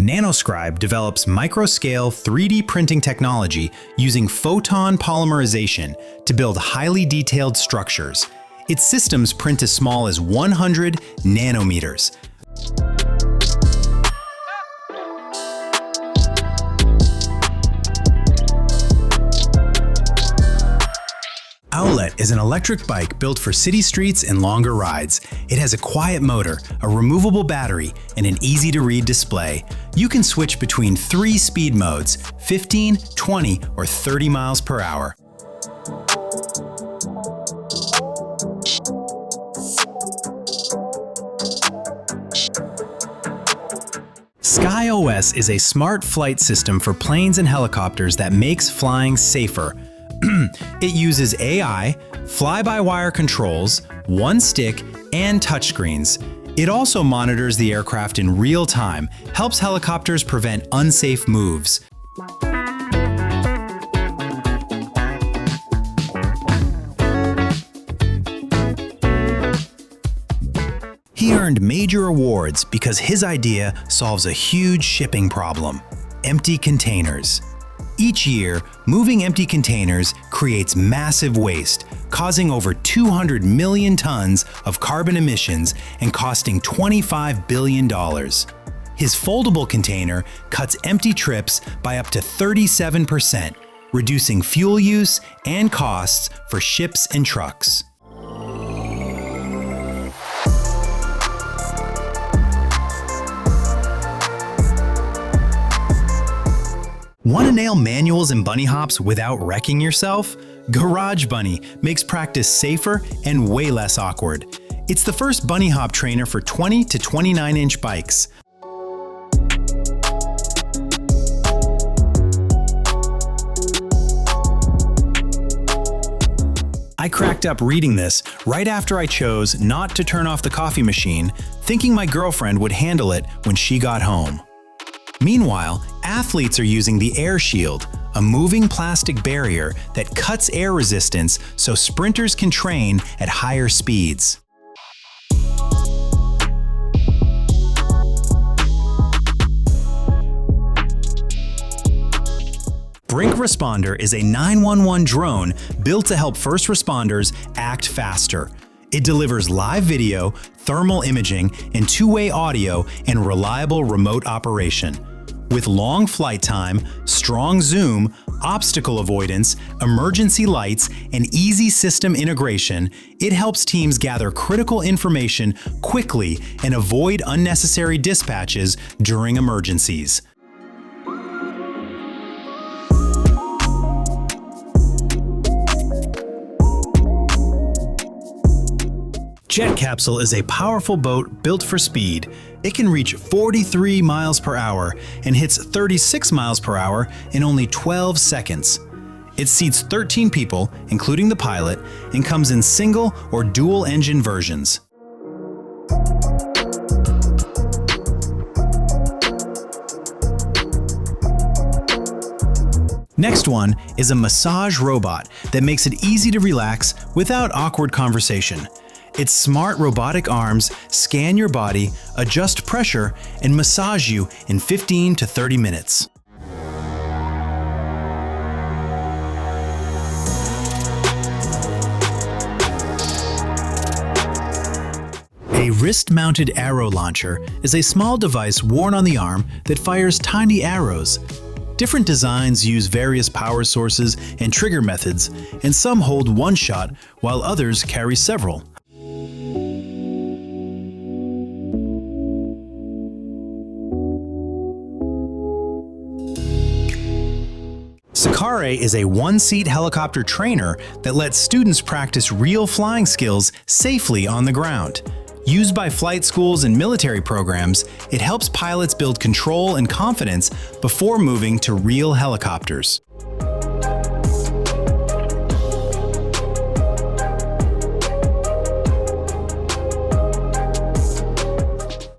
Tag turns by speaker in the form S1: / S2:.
S1: Nanoscribe develops microscale 3D printing technology using photon polymerization to build highly detailed structures. Its systems print as small as 100 nanometers. Owlet is an electric bike built for city streets and longer rides. It has a quiet motor, a removable battery, and an easy-to-read display. You can switch between 3 speed modes, 15, 20, or 30 miles per hour. SkyOS is a smart flight system for planes and helicopters that makes flying safer. It uses AI, fly-by-wire controls, one stick, and touchscreens. It also monitors the aircraft in real time, helps helicopters prevent unsafe moves. He earned major awards because his idea solves a huge shipping problem: empty containers. Each year, moving empty containers creates massive waste, causing over 200 million tons of carbon emissions and costing $25 billion. His foldable container cuts empty trips by up to 37%, reducing fuel use and costs for ships and trucks. Want to nail manuals and bunny hops without wrecking yourself? Garage Bunny makes practice safer and way less awkward. It's the first bunny hop trainer for 20 to 29-inch bikes. I cracked up reading this right after I chose not to turn off the coffee machine, thinking my girlfriend would handle it when she got home. Meanwhile, athletes are using the Air Shield, a moving plastic barrier that cuts air resistance so sprinters can train at higher speeds. Brink Responder is a 911 drone built to help first responders act faster. It delivers live video, thermal imaging, and two-way audio and reliable remote operation. With long flight time, strong zoom, obstacle avoidance, emergency lights, and easy system integration, it helps teams gather critical information quickly and avoid unnecessary dispatches during emergencies. Jet Capsule is a powerful boat built for speed. It can reach 43 miles per hour and hits 36 miles per hour in only 12 seconds. It seats 13 people, including the pilot, and comes in single or dual engine versions. Next one is a massage robot that makes it easy to relax without awkward conversation. Its smart robotic arms scan your body, adjust pressure, and massage you in 15 to 30 minutes. A wrist-mounted arrow launcher is a small device worn on the arm that fires tiny arrows. Different designs use various power sources and trigger methods, and some hold one shot while others carry several. Sakare is a one-seat helicopter trainer that lets students practice real flying skills safely on the ground. Used by flight schools and military programs, it helps pilots build control and confidence before moving to real helicopters.